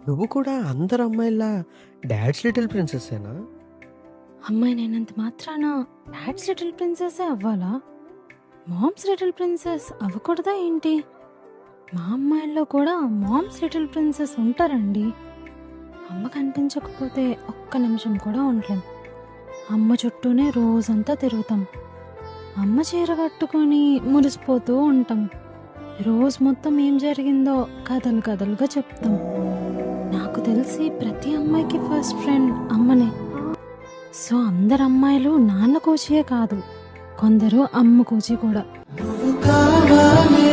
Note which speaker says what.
Speaker 1: నువ్వు కూడా అందరు అమ్మాయిలా డాడ్స్ లిటిల్ ప్రిన్సెస్సేనా?
Speaker 2: అమ్మాయినైనంత మాత్రాన డాడ్స్ లిటిల్ ప్రిన్సెస్ అవ్వాలా? మామ్స్ లిటిల్ ప్రిన్సెస్ అవ్వకూడదా ఏంటి? మా అమ్మాయిల్లో కూడా మామ్స్ లిటిల్ ప్రిన్సెస్ ఉంటారండి. అమ్మ కనిపించకపోతే ఒక్క నిమిషం కూడా ఉండలేం. అమ్మ చుట్టూనే రోజంతా తిరుగుతాం. అమ్మ చీర కట్టుకొని మురిసిపోతూ ఉంటాం. రోజు మొత్తం ఏం జరిగిందో కథలు కథలుగా చెప్తాం. నాకు తెలిసి ప్రతి అమ్మాయికి ఫస్ట్ ఫ్రెండ్ అమ్మనే. సో అందరు అమ్మాయిలు నాన్న కోచియే కాదు, కొందరు అమ్మ కోచి కూడా.
Speaker 3: నువ్వు కావాలి